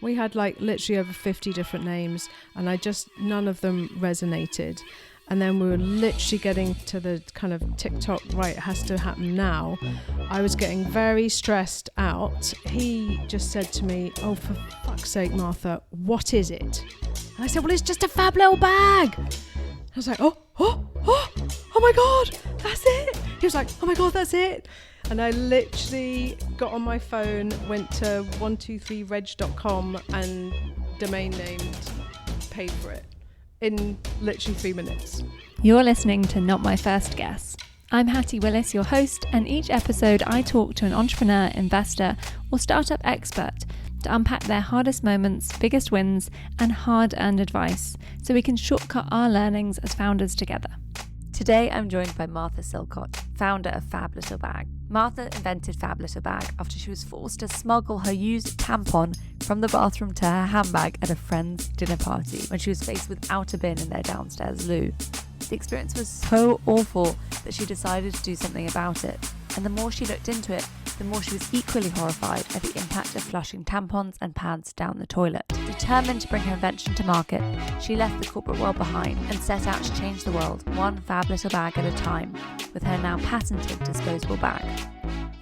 We had like literally over 50 different names, and none of them resonated. And then we were literally getting to the kind of TikTok, right, it has to happen now. I was getting very stressed out. He just said to me, oh, for fuck's sake, Martha, what is it? And I said, well, it's just a fab little bag. I was like, oh my God, that's it. He was like, oh my God, that's it. And I literally got on my phone, went to 123reg.com and domain named, paid for it in literally 3 minutes. You're listening to Not My First Guess. I'm Hattie Willis, your host, and each episode I talk to an entrepreneur, investor, or startup expert to unpack their hardest moments, biggest wins, and hard-earned advice so we can shortcut our learnings as founders together. Today I'm joined by Martha Silcott, founder of FabLittleBag. Martha invented FabLittleBag after she was forced to smuggle her used tampon from the bathroom to her handbag at a friend's dinner party when she was faced without a bin in their downstairs loo. The experience was so awful that she decided to do something about it, and the more she looked into it, the more she was equally horrified at the impact of flushing tampons and pads down the toilet. Determined to bring her invention to market, she left the corporate world behind and set out to change the world one fab little bag at a time with her now patented disposable bag.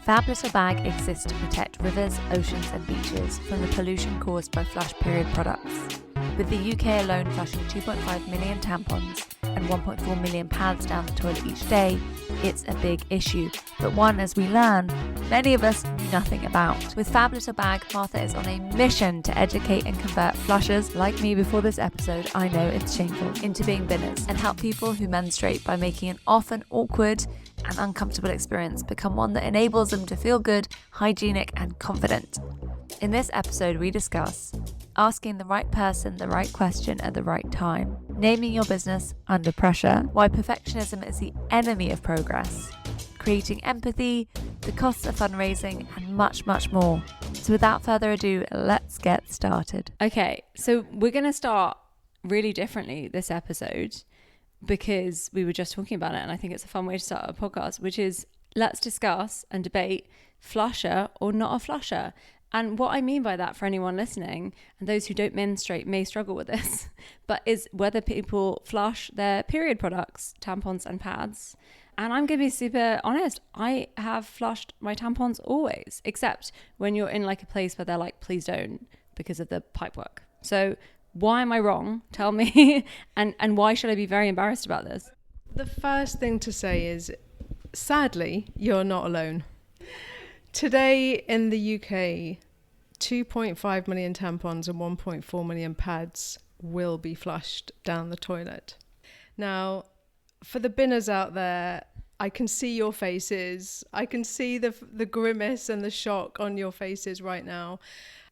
FabLittleBag exists to protect rivers, oceans and beaches from the pollution caused by flush period products. With the UK alone flushing 2.5 million tampons and 1.4 million pads down the toilet each day, it's a big issue, but one, as we learn, many of us knew nothing about. With FabLittleBag, Martha is on a mission to educate and convert flushers, like me before this episode, I know it's shameful, into being binners, and help people who menstruate by making an often awkward and uncomfortable experience become one that enables them to feel good, hygienic and confident. In this episode we discuss asking the right person the right question at the right time, naming your business under pressure, why perfectionism is the enemy of progress, creating empathy, the costs of fundraising, and much, much more. So without further ado, let's get started. Okay, so we're going to start really differently this episode because we were just talking about it, and I think it's a fun way to start a podcast, which is let's discuss and debate flusher or not a flusher. And what I mean by that, for anyone listening, and those who don't menstruate may struggle with this, but is whether people flush their period products, tampons and pads. And I'm going to be super honest, I have flushed my tampons always, except when you're in like a place where they're like, please don't, because of the pipework. So why am I wrong? Tell me. and why should I be very embarrassed about this? The first thing to say is, sadly, you're not alone. Today in the UK, 2.5 million tampons and 1.4 million pads will be flushed down the toilet. Now, for the binners out there, I can see your faces. I can see the grimace and the shock on your faces right now.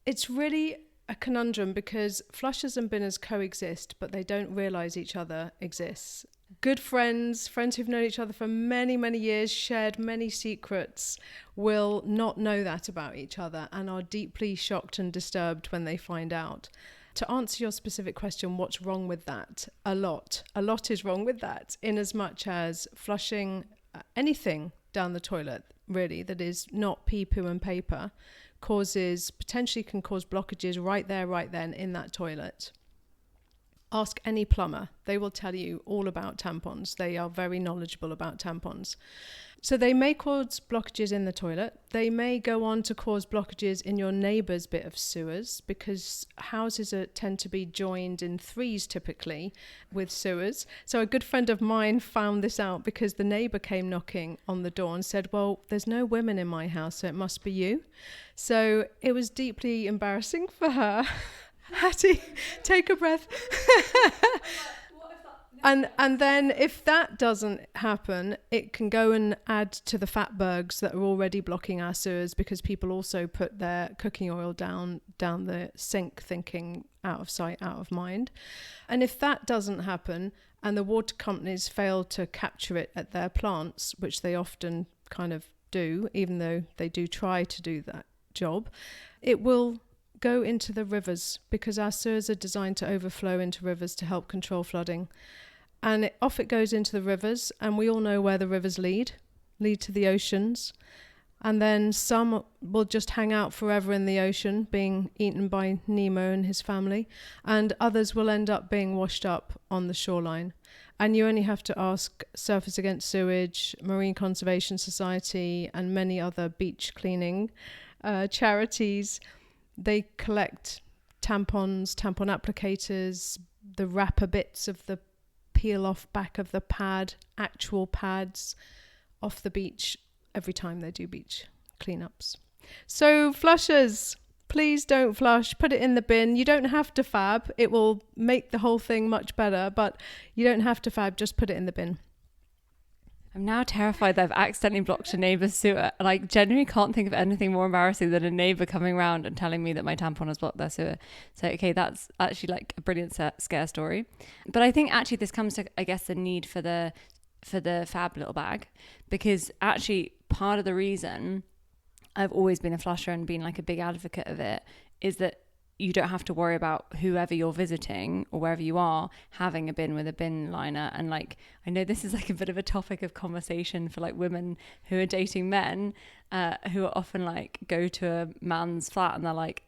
It's really a conundrum because flushers and binners coexist, but they don't realise each other exists. Good friends who've known each other for many, many years, shared many secrets, will not know that about each other and are deeply shocked and disturbed when they find out. To answer your specific question, what's wrong with that? A lot is wrong with that, in as much as flushing anything down the toilet, really, that is not pee, poo and paper, potentially can cause blockages right there, right then in that toilet. Ask any plumber. They will tell you all about tampons. They are very knowledgeable about tampons. So they may cause blockages in the toilet. They may go on to cause blockages in your neighbour's bit of sewers because houses tend to be joined in threes typically with sewers. So a good friend of mine found this out because the neighbour came knocking on the door and said, well, there's no women in my house, so it must be you. So it was deeply embarrassing for her. Hattie, take a breath. And then if that doesn't happen, it can go and add to the fatbergs that are already blocking our sewers because people also put their cooking oil down the sink thinking out of sight, out of mind. And if that doesn't happen and the water companies fail to capture it at their plants, which they often kind of do, even though they do try to do that job, it will go into the rivers because our sewers are designed to overflow into rivers to help control flooding. And off it goes into the rivers, and we all know where the rivers lead to the oceans. And then some will just hang out forever in the ocean, being eaten by Nemo and his family. And others will end up being washed up on the shoreline. And you only have to ask Surfers Against Sewage, Marine Conservation Society, and many other beach cleaning charities. They collect tampons, tampon applicators, the wrapper bits of the peel off back of the pad, actual pads off the beach every time they do beach cleanups. So flushers, please don't flush, put it in the bin. You don't have to fab, it will make the whole thing much better, but you don't have to fab, just put it in the bin. I'm now terrified that I've accidentally blocked a neighbour's sewer, and I genuinely can't think of anything more embarrassing than a neighbour coming around and telling me that my tampon has blocked their sewer. So, okay, that's actually like a brilliant scare story. But I think actually this comes to, I guess, the need for the FabLittleBag, because actually part of the reason I've always been a flusher and been like a big advocate of it is that you don't have to worry about whoever you're visiting or wherever you are having a bin with a bin liner. And like, I know this is like a bit of a topic of conversation for like women who are dating men who are often like go to a man's flat and they're like,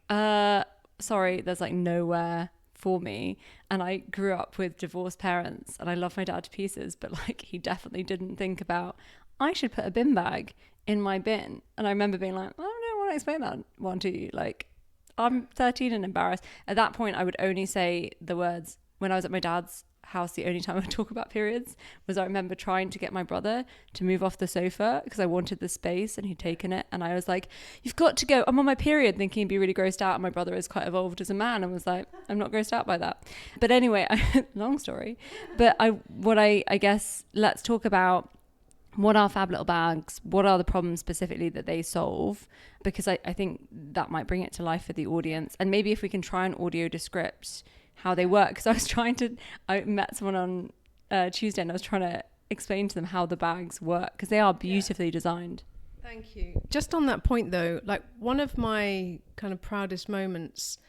sorry, there's like nowhere for me. And I grew up with divorced parents and I love my dad to pieces, but like he definitely didn't think about, I should put a bin bag in my bin. And I remember being like, I don't know, I want to explain that one to you. Like, I'm 13 and embarrassed. At that point, I would only say the words, when I was at my dad's house, the only time I would talk about periods was I remember trying to get my brother to move off the sofa because I wanted the space and he'd taken it. And I was like, you've got to go. I'm on my period, thinking he'd be really grossed out. And my brother is quite evolved as a man and was like, I'm not grossed out by that. But anyway, long story. But I guess, let's talk about what are FabLittleBags? What are the problems specifically that they solve? Because I think that might bring it to life for the audience. And maybe if we can try and audio descript how they work. Because I met someone on Tuesday and I was trying to explain to them how the bags work because they are beautifully designed. Thank you. Just on that point though, like one of my kind of proudest moments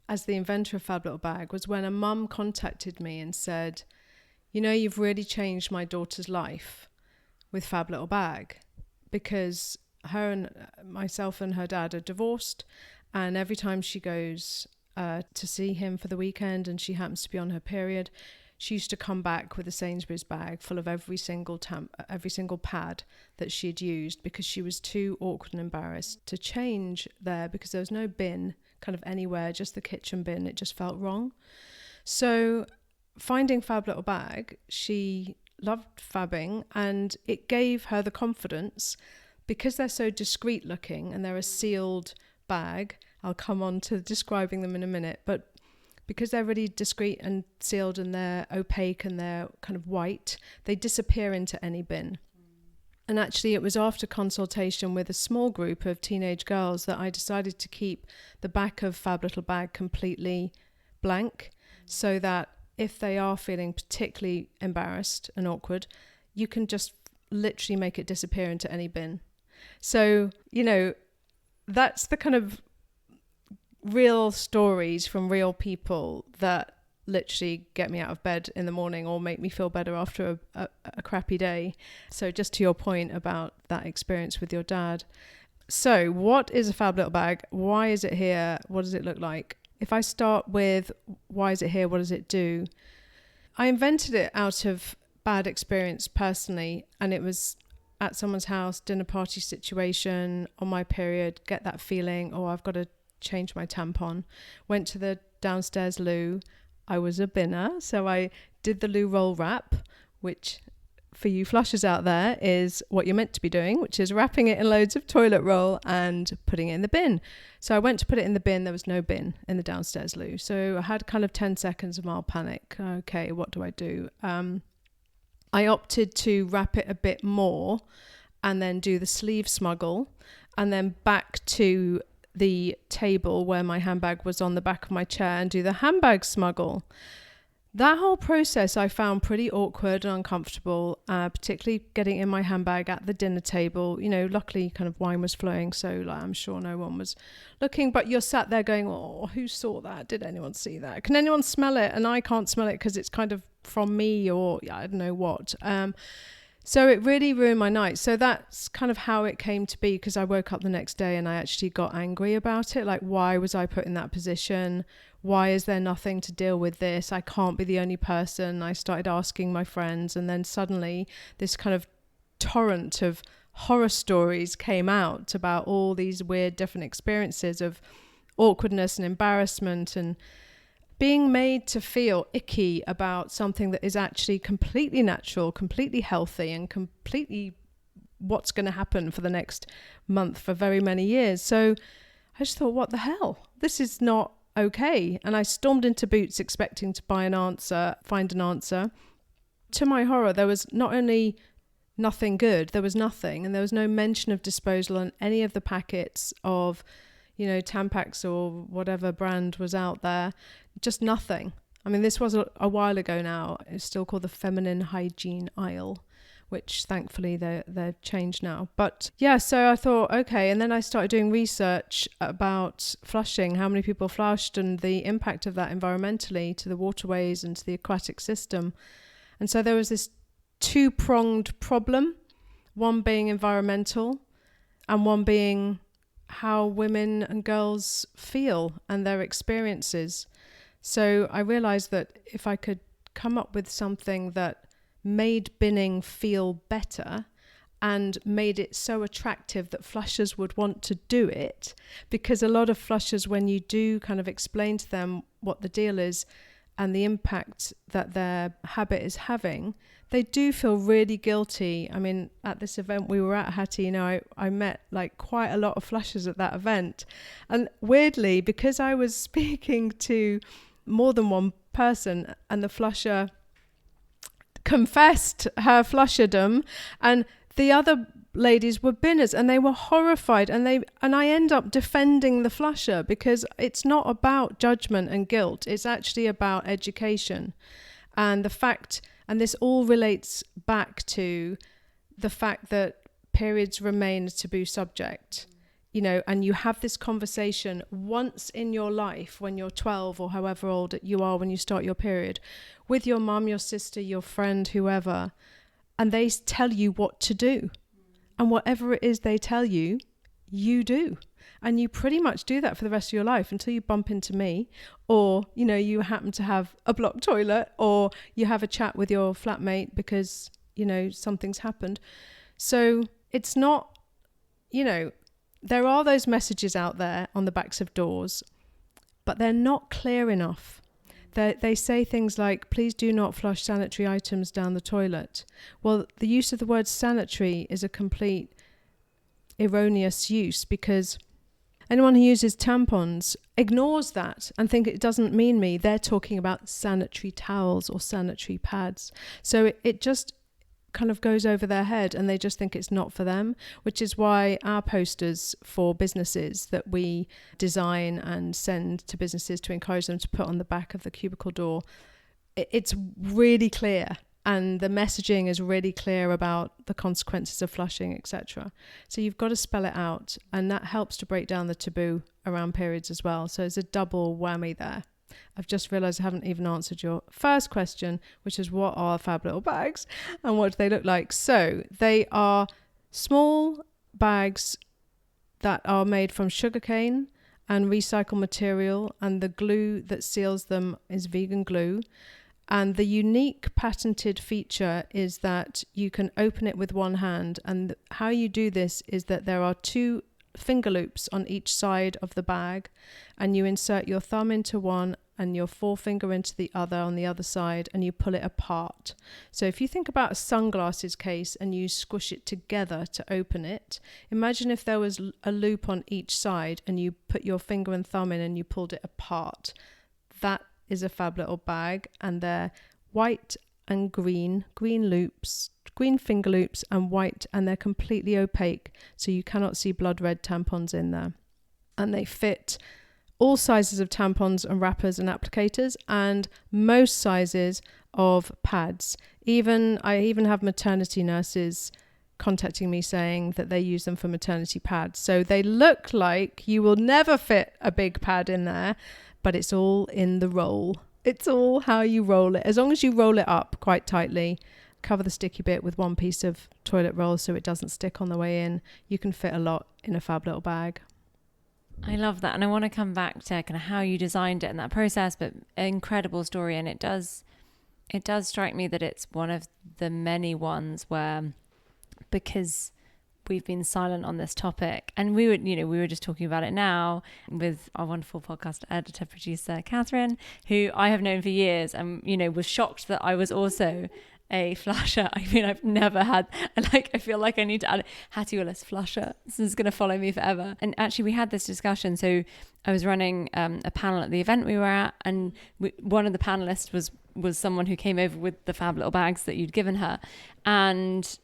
as the inventor of FabLittleBag was when a mum contacted me and said, you know, you've really changed my daughter's life with FabLittleBag, because her and myself and her dad are divorced, and every time she goes to see him for the weekend and she happens to be on her period, she used to come back with a Sainsbury's bag full of every single pad that she'd used, because she was too awkward and embarrassed to change there because there was no bin kind of anywhere, just the kitchen bin. It just felt wrong. So finding FabLittleBag, she loved fabbing, and it gave her the confidence, because they're so discreet looking and they're a sealed bag. I'll come on to describing them in a minute, but because they're really discreet and sealed and they're opaque and they're kind of white, they disappear into any bin. And actually it was after consultation with a small group of teenage girls that I decided to keep the back of FabLittleBag completely blank, so that if they are feeling particularly embarrassed and awkward, you can just literally make it disappear into any bin. So, you know, that's the kind of real stories from real people that literally get me out of bed in the morning or make me feel better after a crappy day. So just to your point about that experience with your dad. So what is a FabLittleBag? Why is it here? What does it look like? If I start with why is it here, what does it do? I invented it out of bad experience personally, and it was at someone's house, dinner party situation, on my period, get that feeling, oh, I've got to change my tampon. Went to the downstairs loo. I was a binner, so I did the loo roll wrap, which for you flushers out there is what you're meant to be doing, which is wrapping it in loads of toilet roll and putting it in the bin. So I went to put it in the bin. There was no bin in the downstairs loo. So I had kind of 10 seconds of mild panic. Okay, what do I do? I opted to wrap it a bit more and then do the sleeve smuggle, and then back to the table where my handbag was on the back of my chair and do the handbag smuggle. That whole process I found pretty awkward and uncomfortable, particularly getting in my handbag at the dinner table. You know, luckily kind of wine was flowing, so like, I'm sure no one was looking, but you're sat there going, oh, who saw that? Did anyone see that? Can anyone smell it? And I can't smell it because it's kind of from me, or I don't know what. So it really ruined my night. So that's kind of how it came to be, because I woke up the next day and I actually got angry about it. Like, why was I put in that position? Why is there nothing to deal with this? I can't be the only person. I started asking my friends, and then suddenly this kind of torrent of horror stories came out about all these weird different experiences of awkwardness and embarrassment and being made to feel icky about something that is actually completely natural, completely healthy, and completely what's going to happen for the next month for very many years. So I just thought, what the hell? This is not okay. And I stormed into Boots expecting to find an answer. To my horror, there was not only nothing good, there was nothing. And there was no mention of disposal on any of the packets of, Tampax or whatever brand was out there. Just nothing. I mean, this was a while ago now. It's still called the feminine hygiene aisle, which thankfully they're changed now. But yeah, so I thought, okay. And then I started doing research about flushing, how many people flushed and the impact of that environmentally to the waterways and to the aquatic system. And so there was this two-pronged problem, one being environmental and one being how women and girls feel and their experiences. So I realized that if I could come up with something that made binning feel better and made it so attractive that flushers would want to do it, because a lot of flushers, when you do kind of explain to them what the deal is and the impact that their habit is having, they do feel really guilty. I mean, at this event we were at, Hattie, I met like quite a lot of flushers at that event. And weirdly, because I was speaking to more than one person and the flusher confessed her flusherdom, and the other ladies were binners and they were horrified, and I end up defending the flusher because it's not about judgment and guilt. It's actually about education and the fact, and this all relates back to the fact that periods remain a taboo subject, and you have this conversation once in your life when you're 12 or however old you are when you start your period with your mum, your sister, your friend, whoever, and they tell you what to do. And whatever it is they tell you, you do. And you pretty much do that for the rest of your life until you bump into me, or, you happen to have a blocked toilet, or you have a chat with your flatmate because, something's happened. So it's not, there are those messages out there on the backs of doors, but they're not clear enough. They say things like, please do not flush sanitary items down the toilet. Well, the use of the word sanitary is a complete erroneous use, because anyone who uses tampons ignores that and think it doesn't mean me. They're talking about sanitary towels or sanitary pads. So it just kind of goes over their head and they just think it's not for them, which is why our posters for businesses that we design and send to businesses to encourage them to put on the back of the cubicle door, it's really clear. And the messaging is really clear about the consequences of flushing, etc. So you've got to spell it out, and that helps to break down the taboo around periods as well. So it's a double whammy there. I've just realised I haven't even answered your first question, which is what are FabLittleBags and what do they look like? So they are small bags that are made from sugarcane and recycled material, and the glue that seals them is vegan glue. And the unique patented feature is that you can open it with one hand. And how you do this is that there are 2 finger loops on each side of the bag, and you insert your thumb into one and your forefinger into the other on the other side, and you pull it apart. So if you think about a sunglasses case and you squish it together to open it, imagine if there was a loop on each side and you put your finger and thumb in and you pulled it apart. That is a FabLittleBag, and they're white and green loops, green finger loops and white, and they're completely opaque, so you cannot see blood red tampons in there. And they fit all sizes of tampons and wrappers and applicators, and most sizes of pads. I even have maternity nurses contacting me saying that they use them for maternity pads. So they look like you will never fit a big pad in there, but it's all in the roll. It's all how you roll it. As long as you roll it up quite tightly, cover the sticky bit with one piece of toilet roll so it doesn't stick on the way in. You can fit a lot in a fab little bag. I love that. And I want to come back to kind of how you designed it and that process, but incredible story. And it does strike me that it's one of the many ones where, because we've been silent on this topic, and we were just talking about it now with our wonderful podcast editor, producer, Catherine, who I have known for years, and, was shocked that I was also a flusher. I mean, I've never had, I feel like I need to add Hattie Willis flusher. This is going to follow me forever. And actually we had this discussion. So I was running a panel at the event we were at, and one of the panelists was someone who came over with the Fab Little Bags that you'd given her. And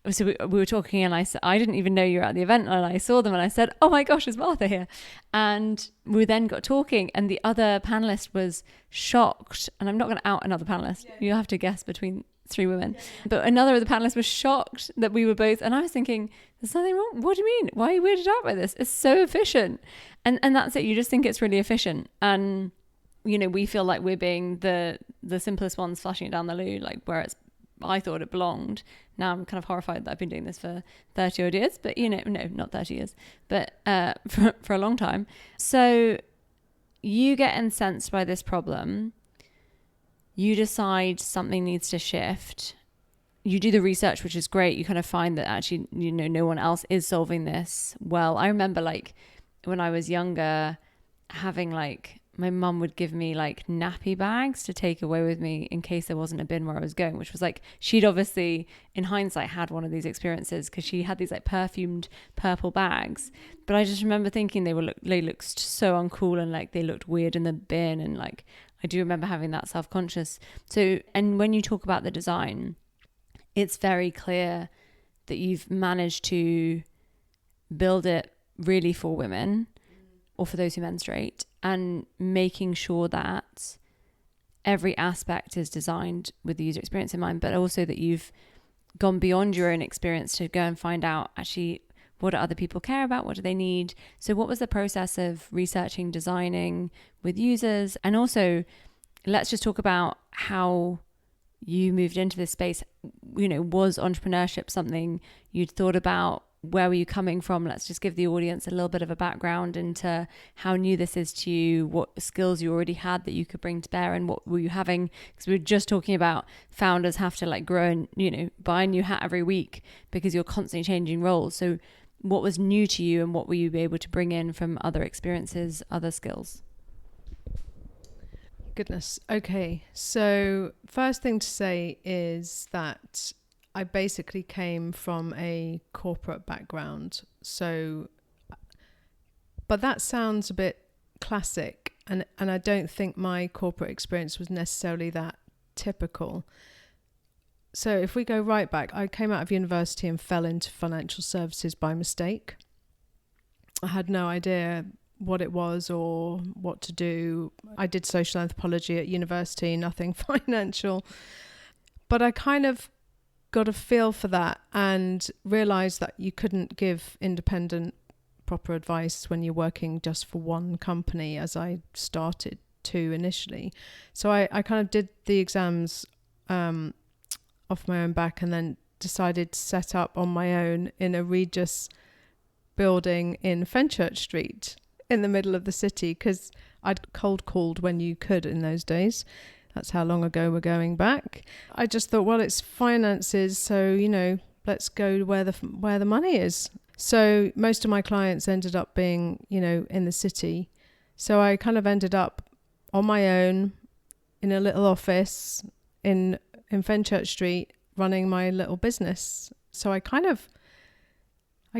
so we were talking, and I said, I didn't even know you were at the event, and I saw them and I said, oh my gosh, is Martha here? And we then got talking, and the other panelist was shocked, and I'm not going to out another panelist. Yeah. You'll have to guess between 3 women. Yeah. But another of the panelists was shocked that we were both, and I was thinking, there's nothing wrong. What do you mean? Why are you weirded out by this? It's so efficient. And that's it. You just think it's really efficient. And, we feel like we're being the simplest ones flushing it down the loo, like where I thought it belonged. Now I'm kind of horrified that I've been doing this for 30 odd years, but no, not 30 years, but for a long time. So you get incensed by this problem. You decide something needs to shift. You do the research, which is great. You kind of find that actually, no one else is solving this well. I remember when I was younger, having my mum would give me nappy bags to take away with me in case there wasn't a bin where I was going, which was she'd obviously in hindsight had one of these experiences because she had these perfumed purple bags. But I just remember thinking they looked so uncool, and they looked weird in the bin, and I do remember having that self-conscious. So, and when you talk about the design, it's very clear that you've managed to build it really for women or for those who menstruate, and making sure that every aspect is designed with the user experience in mind, but also that you've gone beyond your own experience to go and find out actually what do other people care about, what do they need. So what was the process of researching, designing with users? And also, let's just talk about how you moved into this space. Was entrepreneurship something you'd thought about? Where were you coming from? Let's just give the audience a little bit of a background into how new this is to you, what skills you already had that you could bring to bear, and what were you having? Because we were just talking about founders have to grow and, buy a new hat every week because you're constantly changing roles. So what was new to you, and what were you able to bring in from other experiences, other skills? Goodness. Okay. So first thing to say is that I basically came from a corporate background. But that sounds a bit classic, and I don't think my corporate experience was necessarily that typical. So if we go right back, I came out of university and fell into financial services by mistake. I had no idea what it was or what to do. I did social anthropology at university, nothing financial. But I kind of got a feel for that and realised that you couldn't give independent proper advice when you're working just for one company, as I started to initially. So I kind of did the exams off my own back, and then decided to set up on my own in a Regis building in Fenchurch Street in the middle of the city, because I'd cold called when you could in those days. That's how long ago we're going back. I just thought, well, it's finances, so, let's go where the money is. So most of my clients ended up being, in the city. So I kind of ended up on my own in a little office in Fenchurch Street running my little business. So I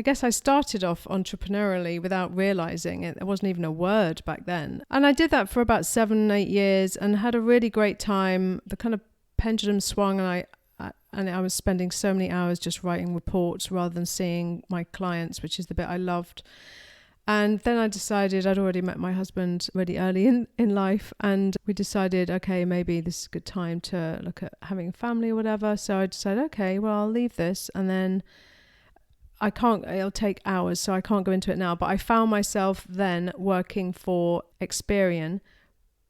guess I started off entrepreneurially without realizing it. There wasn't even a word back then. And I did that for about 7-8 years and had a really great time. The kind of pendulum swung, and I was spending so many hours just writing reports rather than seeing my clients, which is the bit I loved. And then I decided, I'd already met my husband really early in life, and we decided, okay, maybe this is a good time to look at having a family or whatever. So I decided, okay, well, I'll leave this, and then it'll take hours, so I can't go into it now, but I found myself then working for Experian,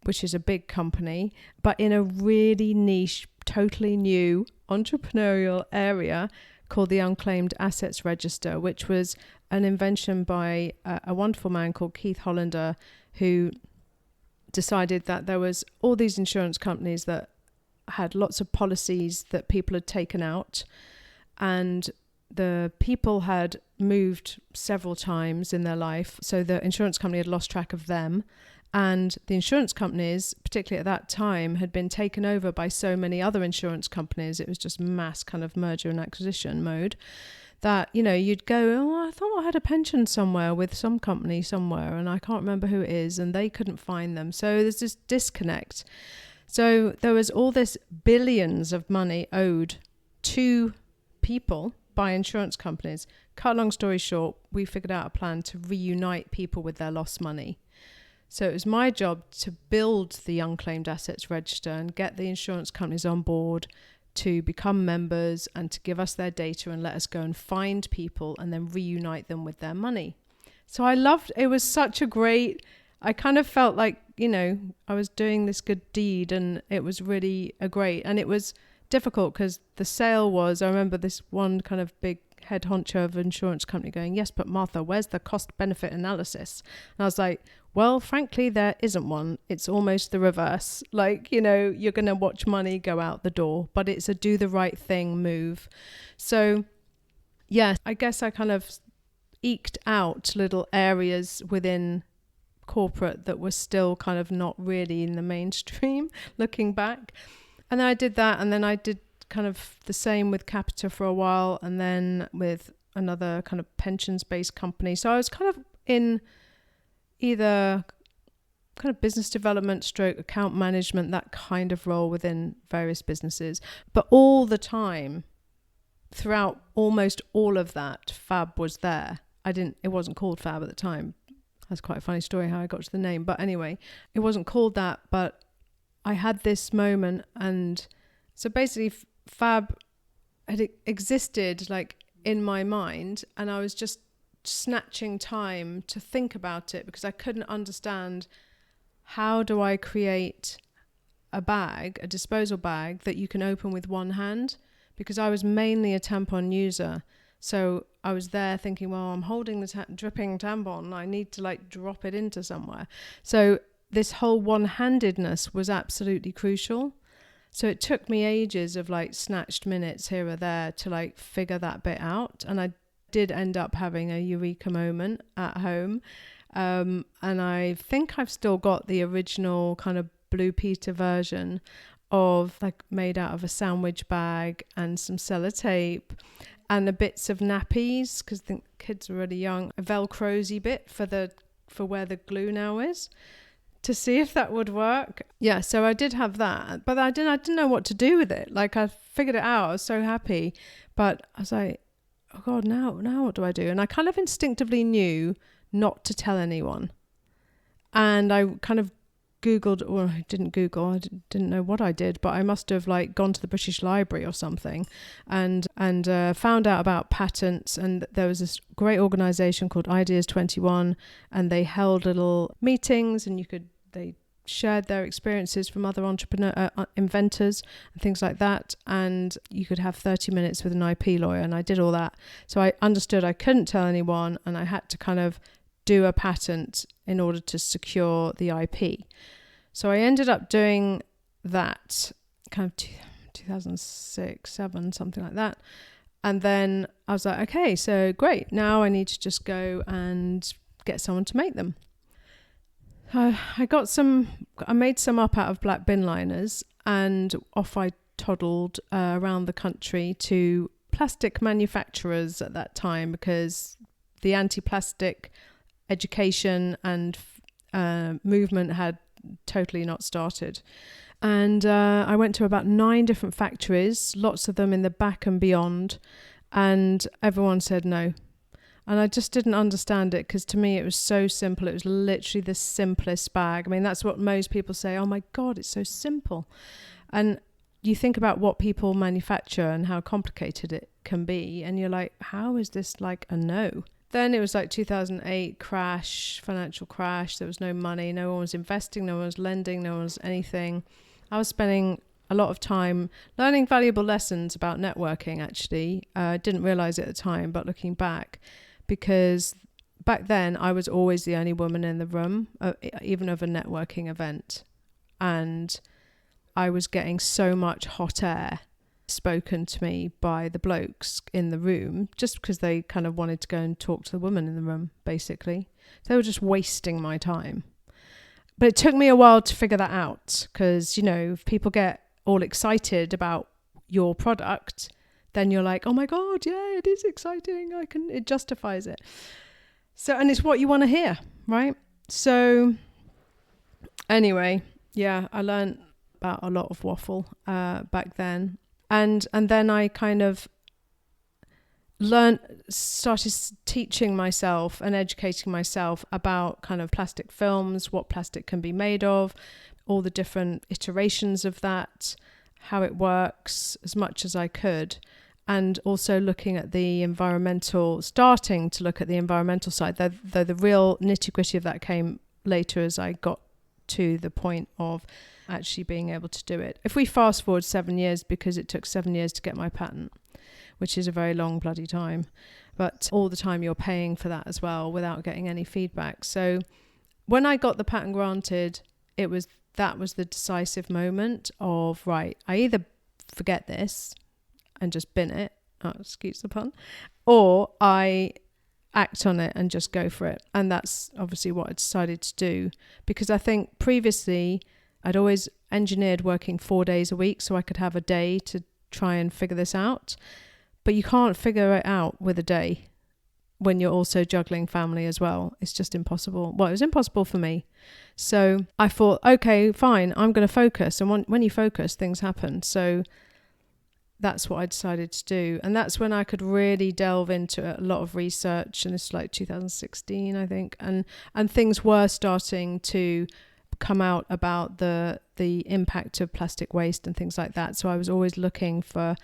which is a big company, but in a really niche totally new entrepreneurial area called the Unclaimed Assets Register, which was an invention by a wonderful man called Keith Hollander, who decided that there was all these insurance companies that had lots of policies that people had taken out, and the people had moved several times in their life, so the insurance company had lost track of them, and the insurance companies, particularly at that time, had been taken over by so many other insurance companies. It was just mass kind of merger and acquisition mode that, you know, you'd go, oh, I thought I had a pension somewhere with some company somewhere and I can't remember who it is, and they couldn't find them. So there's this disconnect. So there was all this billions of money owed to people by insurance companies. Cut a long story short, we figured out a plan to reunite people with their lost money. So it was my job to build the Unclaimed Assets Register and get the insurance companies on board to become members and to give us their data and let us go and find people and then reunite them with their money. So I loved, it was such a great, I kind of felt like, you know, I was doing this good deed, and it was really a great, and it was difficult because the sale was, I remember this one kind of big head honcho of an insurance company going, yes, but Martha, where's the cost benefit analysis? And I was like, well, frankly, there isn't one. It's almost the reverse. Like, you know, you're going to watch money go out the door, but it's a do the right thing move. So yeah, I guess I kind of eked out little areas within corporate that were still kind of not really in the mainstream looking back. And then I did that, and then I did kind of the same with Capita for a while, and then with another kind of pensions-based company. So I was kind of in either kind of business development stroke account management, that kind of role within various businesses. But all the time, throughout almost all of that, Fab was there. It wasn't called Fab at the time. That's quite a funny story how I got to the name. But anyway, it wasn't called that, but I had this moment. And so basically Fab had existed like in my mind, and I was just snatching time to think about it because I couldn't understand, how do I create a bag, a disposal bag that you can open with one hand? Because I was mainly a tampon user. So I was there thinking, well, I'm holding the dripping tampon, I need to like drop it into somewhere. So this whole one-handedness was absolutely crucial. So it took me ages of like snatched minutes here or there to like figure that bit out. And I did end up having a eureka moment at home. And I think I've still got the original kind of Blue Peter version of like made out of a sandwich bag and some sellotape and the bits of nappies, because I think kids are really young, a Velcro-y bit for where the glue now is, to see if that would work. Yeah, so I did have that, but I didn't know what to do with it. Like I figured it out, I was so happy, but I was like, oh God, now what do I do? And I kind of instinctively knew not to tell anyone. And I kind of Googled, or I didn't Google, I didn't know what I did, but I must have like gone to the British Library or something and found out about patents. And there was this great organization called Ideas 21, and they held little meetings, and they shared their experiences from other inventors and things like that, and you could have 30 minutes with an IP lawyer, and I did all that. So I understood I couldn't tell anyone, and I had to kind of do a patent in order to secure the IP. So I ended up doing that kind of 2006, 7, something like that. And then I was like, okay, so great. Now I need to just go and get someone to make them. I made some up out of black bin liners, and off I toddled around the country to plastic manufacturers at that time, because the anti-plastic education and movement had totally not started. And I went to about 9 different factories, lots of them in the back and beyond, and everyone said no. And I just didn't understand it, because to me it was so simple. It was literally the simplest bag. I mean, that's what most people say, oh my God, it's so simple. And you think about what people manufacture and how complicated it can be, and you're like, how is this like a no? Then it was like 2008 financial crash. There was no money. No one was investing. No one was lending. No one was anything. I was spending a lot of time learning valuable lessons about networking, actually. Didn't realize it at the time, but looking back, because back then I was always the only woman in the room, even of a networking event. And I was getting so much hot air spoken to me by the blokes in the room, just because they kind of wanted to go and talk to the women in the room, basically. They were just wasting my time. But it took me a while to figure that out, because, you know, if people get all excited about your product, then you're like, oh my God, yeah, it is exciting. It justifies it. So, and it's what you want to hear, right? So anyway, yeah, I learned about a lot of waffle back then. And then I kind of started teaching myself and educating myself about kind of plastic films, what plastic can be made of, all the different iterations of that, how it works, as much as I could. And also starting to look at the environmental side, though the real nitty-gritty of that came later as I got to the point of actually being able to do it. If we fast forward 7 years, because it took 7 years to get my patent, which is a very long bloody time, but all the time you're paying for that as well without getting any feedback. So when I got the patent granted, that was the decisive moment of, right, I either forget this and just bin it, excuse the pun, or I act on it and just go for it. And that's obviously what I decided to do, because I think previously I'd always engineered working 4 days a week so I could have a day to try and figure this out. But you can't figure it out with a day when you're also juggling family as well. It's just impossible. Well, it was impossible for me. So I thought, okay, fine, I'm going to focus. And when you focus, things happen. So that's what I decided to do. And that's when I could really delve into a lot of research. And it's like 2016, I think. And things were starting to come out about the impact of plastic waste and things like that. So I was always looking for,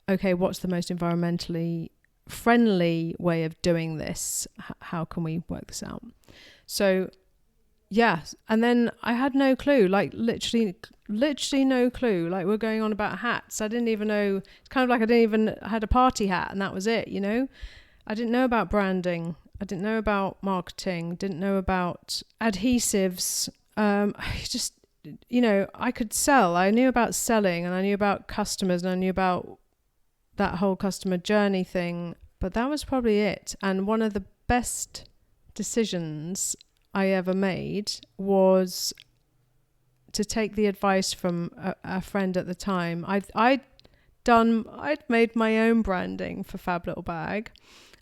okay, what's the most environmentally friendly way of doing this? How can we work this out? So yeah, and then I had no clue, like literally no clue. Like, we're going on about hats. I didn't even know. It's kind of like I had a party hat and that was it, you know? I didn't know about branding. I didn't know about marketing. Didn't know about adhesives. I just, you know, I could sell. I knew about selling, and I knew about customers, and I knew about that whole customer journey thing. But that was probably it. And one of the best decisions I ever made was to take the advice from a friend at the time. I'd made my own branding for FabLittleBag,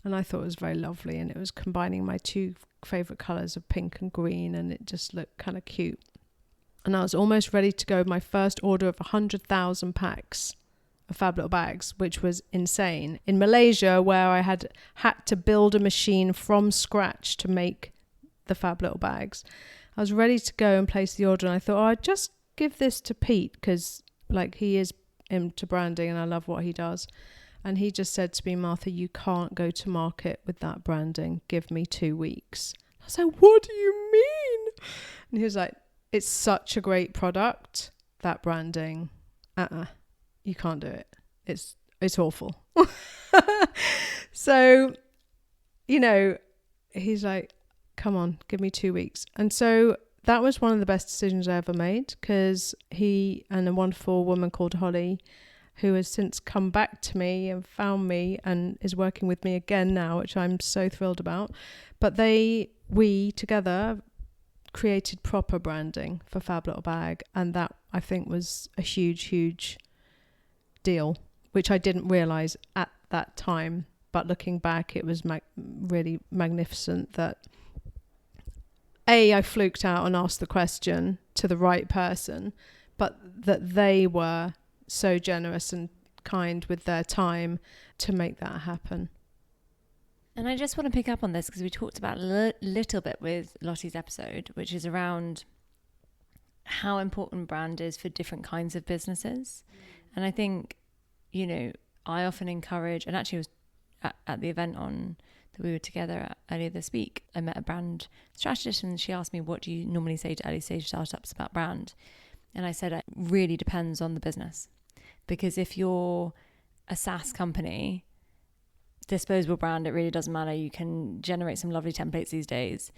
and I thought it was very lovely, and it was combining my two favorite colors of pink and green, and it just looked kind of cute. And I was almost ready to go with my first order of 100,000 packs of FabLittleBags, which was insane. In Malaysia, where I had to build a machine from scratch to make the FabLittleBags, I was ready to go and place the order, and I thought, I'd just give this to Pete, because like, he is into branding and I love what he does. And he just said to me, Martha, you can't go to market with that branding. Give me 2 weeks. I was like, what do you mean? And he was like, it's such a great product, that branding. You can't do it. It's awful. So, you know, he's like, come on, give me 2 weeks. And so that was one of the best decisions I ever made, because he and a wonderful woman called Holly, who has since come back to me and found me and is working with me again now, which I'm so thrilled about. But we together created proper branding for FabLittleBag, and that, I think, was a huge deal, which I didn't realize at that time. But looking back, it was really magnificent that I fluked out and asked the question to the right person, but that they were so generous and kind with their time to make that happen. And I just want to pick up on this, because we talked about a little bit with Lottie's episode, which is around how important brand is for different kinds of businesses. And I think, you know, I often encourage, and actually was at the event that we were together earlier this week, I met a brand strategist, and she asked me, what do you normally say to early stage startups about brand? And I said, it really depends on the business. Because if you're a SaaS company, disposable brand, it really doesn't matter. You can generate some lovely templates these days.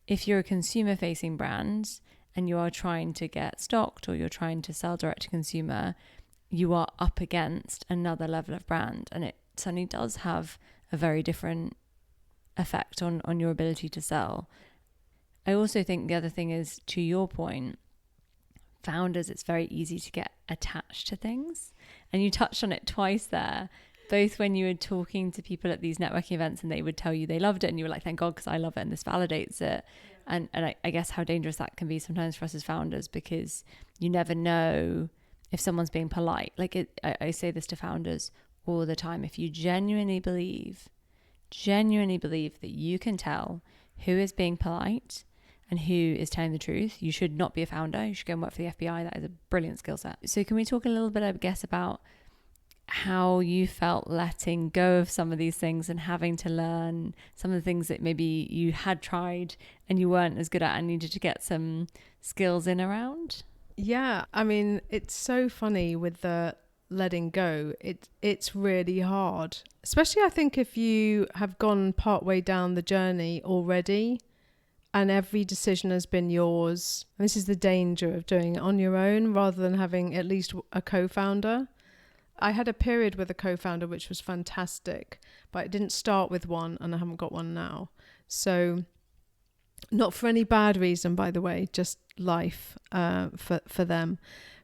If you're a consumer facing brand and you are trying to get stocked or you're trying to sell direct to consumer, you are up against another level of brand. And it suddenly does have a very different effect on your ability to sell. I also think the other thing is, to your point, founders, it's very easy to get attached to things. And you touched on it twice there, both when you were talking to people at these networking events and they would tell you they loved it and you were like, thank God, because I love it and this validates it. And I guess how dangerous that can be sometimes for us as founders, because you never know if someone's being polite. Like I say this to founders all the time. If you genuinely believe that you can tell who is being polite and who is telling the truth, you should not be a founder. You should go and work for the FBI. That is a brilliant skill set. So can we talk a little bit, I guess, about how you felt letting go of some of these things and having to learn some of the things that maybe you had tried and you weren't as good at and needed to get some skills in around? Yeah, I mean, it's so funny with the letting go. It's really hard, especially I think if you have gone partway down the journey already and every decision has been yours. And this is the danger of doing it on your own rather than having at least a co-founder. I had a period with a co-founder which was fantastic, but it didn't start with one and I haven't got one now. So not for any bad reason, by the way, just life for them.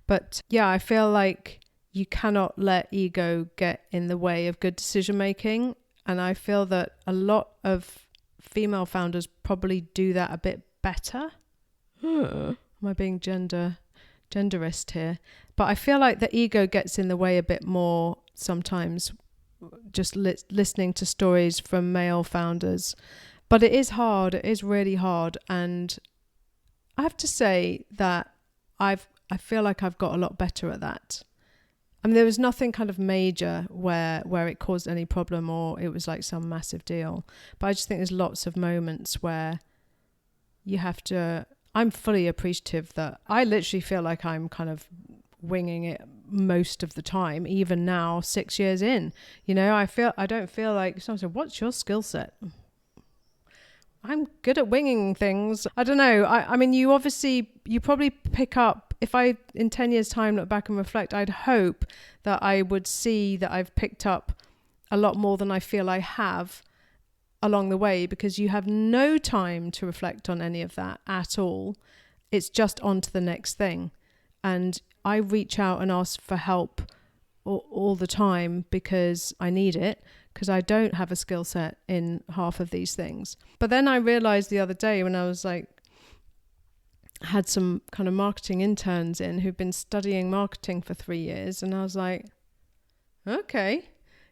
But yeah, I feel like you cannot let ego get in the way of good decision making. And I feel that a lot of female founders probably do that a bit better. Am I being genderist here? But I feel like the ego gets in the way a bit more sometimes, just listening to stories from male founders. But it is hard. It is really hard. And I have to say that I feel like I've got a lot better at that. I mean, there was nothing kind of major where it caused any problem or it was like some massive deal. But I just think there's lots of moments where you have to... I'm fully appreciative that I literally feel like I'm kind of winging it most of the time, even now, 6 years in. You know, I don't feel like someone said, what's your skill set? I'm good at winging things. I don't know. I mean, you probably pick up, if I in 10 years time look back and reflect, I'd hope that I would see that I've picked up a lot more than I feel I have along the way, because you have no time to reflect on any of that at all. It's just on to the next thing. And I reach out and ask for help all the time because I need it, because I don't have a skill set in half of these things. But then I realized the other day when I was like, had some kind of marketing interns in who've been studying marketing for 3 years. And I was like, okay,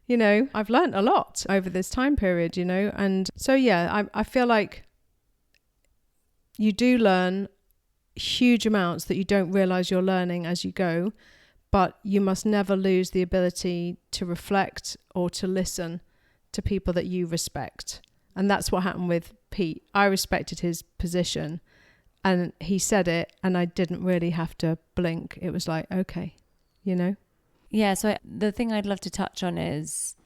you know, I've learned a lot over this time period, you know. And so, yeah, I feel like you do learn huge amounts that you don't realize you're learning as you go, but you must never lose the ability to reflect or to listen to people that you respect. And that's what happened with Pete. I respected his position and he said it and I didn't really have to blink. It was like, okay, you know? Yeah, so the thing I'd love to touch on is,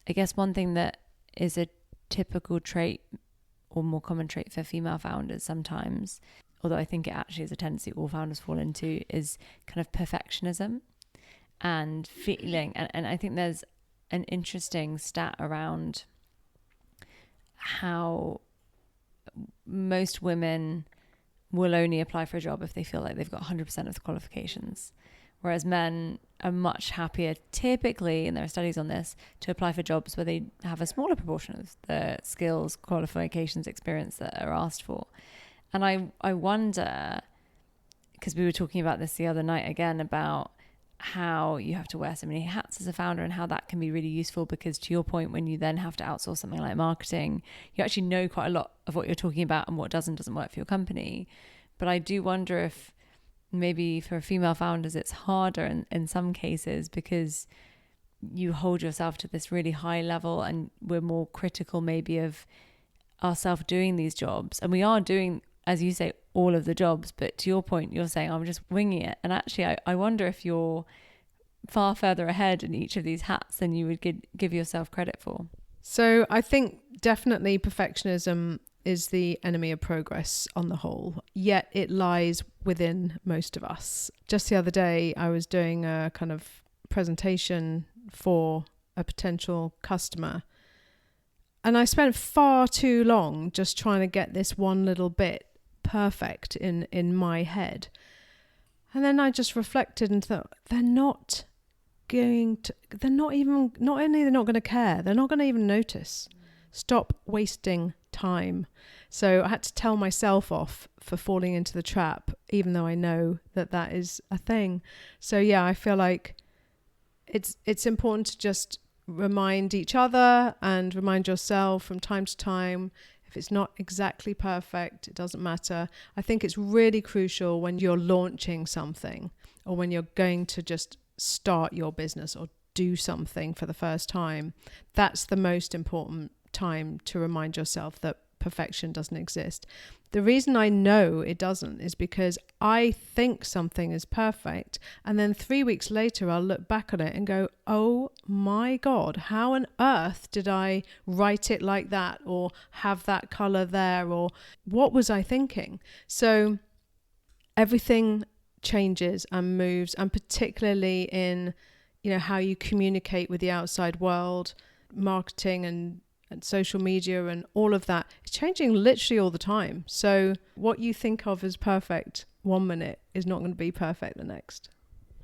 I guess one thing that is a typical trait or more common trait for female founders sometimes, although I think it actually is a tendency all founders fall into, is kind of perfectionism and feeling. And I think there's an interesting stat around how most women will only apply for a job if they feel like they've got 100% of the qualifications. Whereas men are much happier typically, and there are studies on this, to apply for jobs where they have a smaller proportion of the skills, qualifications, experience that are asked for. And I wonder, because we were talking about this the other night again, about how you have to wear so many hats as a founder and how that can be really useful, because to your point, when you then have to outsource something like marketing, you actually know quite a lot of what you're talking about and what doesn't work for your company. But I do wonder if maybe for female founders it's harder in some cases, because you hold yourself to this really high level and we're more critical maybe of ourselves doing these jobs. And we are doing, as you say, all of the jobs. But to your point, you're saying I'm just winging it. And actually, I wonder if you're far further ahead in each of these hats than you would give yourself credit for. So I think definitely perfectionism is the enemy of progress on the whole, yet it lies within most of us. Just the other day, I was doing a kind of presentation for a potential customer, and I spent far too long just trying to get this one little bit perfect in my head. And then I just reflected and thought, they're not only they're not going to care, they're not going to even notice. Stop wasting time. So I had to tell myself off for falling into the trap, even though I know that is a thing. So yeah, I feel like it's important to just remind each other and remind yourself from time to time. If it's not exactly perfect, it doesn't matter. I think it's really crucial when you're launching something, or when you're going to just start your business or do something for the first time. That's the most important time to remind yourself that perfection doesn't exist. The reason I know it doesn't is because I think something is perfect, and then 3 weeks later I'll look back on it and go, oh my God, how on earth did I write it like that, or have that color there, or what was I thinking? So everything changes and moves, and particularly in how you communicate with the outside world, marketing and social media and all of that. It's changing literally all the time. So what you think of as perfect one minute is not going to be perfect the next.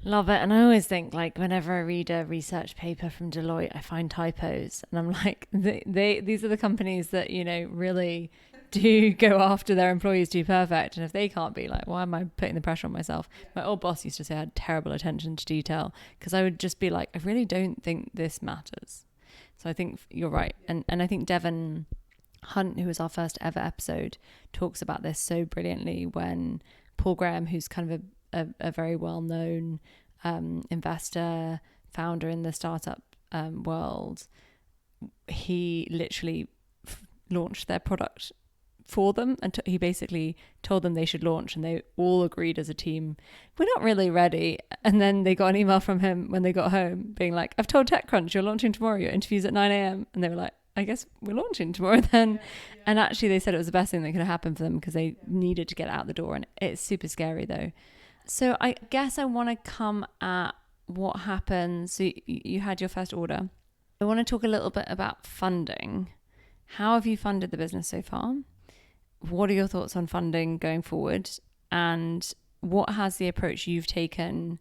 Love it. And I always think, like, whenever I read a research paper from Deloitte, I find typos, and I'm like, these are the companies that really do go after their employees to be perfect. And if they can't be, like, why am I putting the pressure on myself? My old boss used to say I had terrible attention to detail, because I would just be like, I really don't think this matters. So I think you're right. And I think Devon Hunt, who was our first ever episode, talks about this so brilliantly when Paul Graham, who's kind of a very well-known investor, founder in the startup world, he literally launched their product for them, and he basically told them they should launch, and they all agreed as a team, we're not really ready. And then they got an email from him when they got home being like, I've told TechCrunch you're launching tomorrow, your interview's at 9 a.m. and they were like, I guess we're launching tomorrow then. And actually they said it was the best thing that could have happened for them, because they needed to get out the door. And it's super scary though. So I guess I want to come at what happens. So you had your first order. I want to talk a little bit about funding. How have you funded the business so far? What are your thoughts on funding going forward? And what has the approach you've taken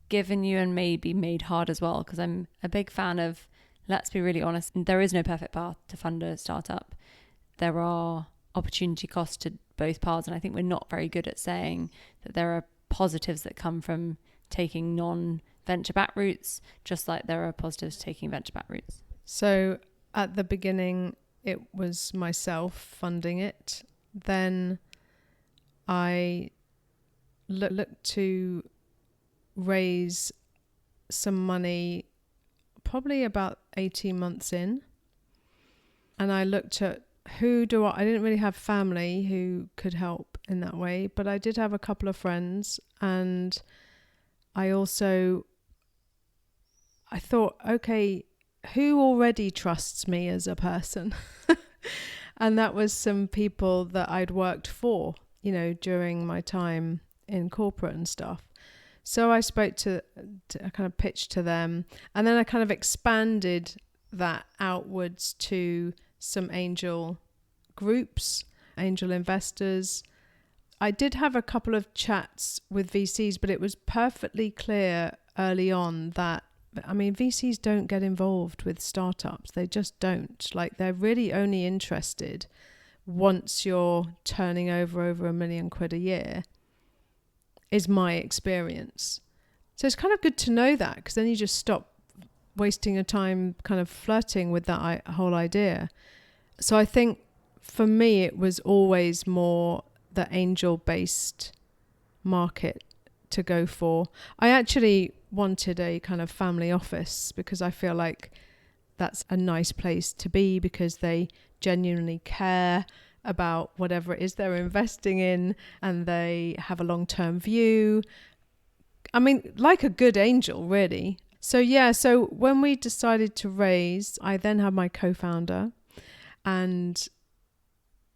given you and maybe made hard as well? Because I'm a big fan of, let's be really honest, there is no perfect path to fund a startup. There are opportunity costs to both paths. And I think we're not very good at saying that there are positives that come from taking non-venture back routes, just like there are positives to taking venture back routes. So at the beginning, it was myself funding it. Then I looked to raise some money probably about 18 months in. And I looked at I didn't really have family who could help in that way, but I did have a couple of friends. And I thought, okay, who already trusts me as a person? And that was some people that I'd worked for, during my time in corporate and stuff. So I spoke I kind of pitched to them, and then I kind of expanded that outwards to some angel groups, angel investors. I did have a couple of chats with VCs, but it was perfectly clear early on that, VCs don't get involved with startups. They just don't. Like, they're really only interested once you're turning over £1 million a year, is my experience. So it's kind of good to know that, because then you just stop wasting your time kind of flirting with that whole idea. So I think for me, it was always more the angel-based market to go for. I actually wanted a kind of family office, because I feel like that's a nice place to be, because they genuinely care about whatever it is they're investing in, and they have a long-term view. I mean, like a good angel, really. So when we decided to raise, I then had my co-founder, and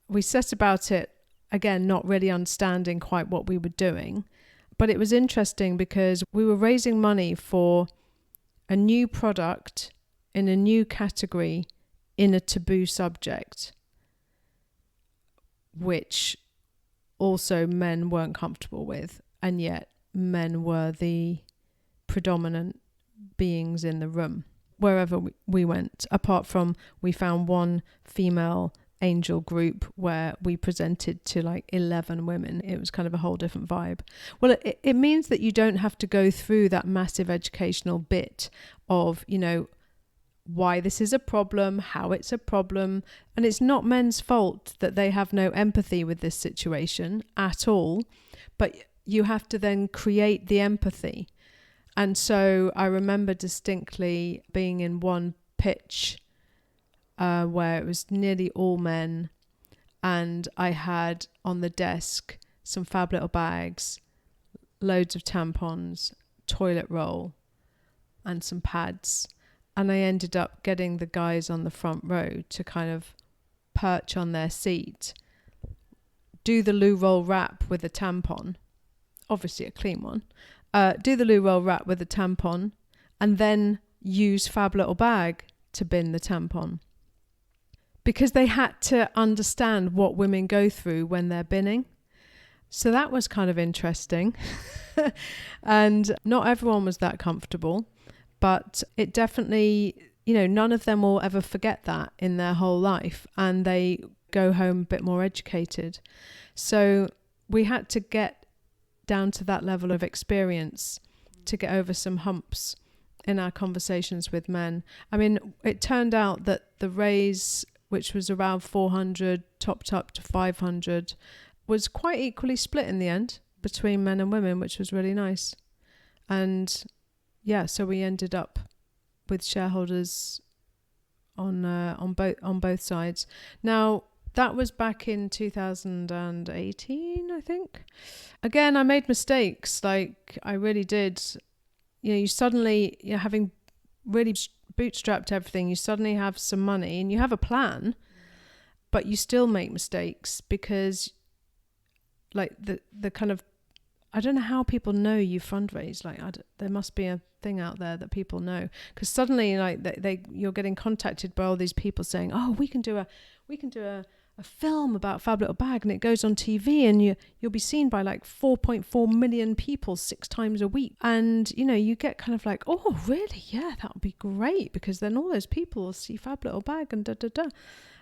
we set about it, again, not really understanding quite what we were doing. But it was interesting because we were raising money for a new product in a new category in a taboo subject, which also men weren't comfortable with, and yet men were the predominant beings in the room wherever we went, apart from we found one female angel group where we presented to like 11 women. It was kind of a whole different vibe. Well, it means that you don't have to go through that massive educational bit of, why this is a problem, how it's a problem. And it's not men's fault that they have no empathy with this situation at all, but you have to then create the empathy. And so I remember distinctly being in one pitch where it was nearly all men, and I had on the desk some FabLittleBags, loads of tampons, toilet roll, and some pads. And I ended up getting the guys on the front row to kind of perch on their seat, do the loo roll wrap with a tampon, obviously a clean one, do the loo roll wrap with a tampon, and then use FabLittleBag to bin the tampon. Because they had to understand what women go through when they're binning. So that was kind of interesting. And not everyone was that comfortable, but it definitely, none of them will ever forget that in their whole life, and they go home a bit more educated. So we had to get down to that level of experience to get over some humps in our conversations with men. I mean, it turned out that the raise, which was around 400, topped up to 500, was quite equally split in the end between men and women, which was really nice. And so we ended up with shareholders on both sides. Now, that was back in 2018, I think. Again, I made mistakes, like I really did. You suddenly, having really bootstrapped everything, you suddenly have some money and you have a plan, but you still make mistakes because like the kind of, I don't know how people know you fundraise. Like there must be a thing out there that people know, because suddenly like you're getting contacted by all these people saying, oh, we can do a film about FabLittleBag, and it goes on TV, and you'll be seen by like 4.4 million people 6 times a week. And you get kind of like, oh really, yeah, that would be great, because then all those people will see FabLittleBag and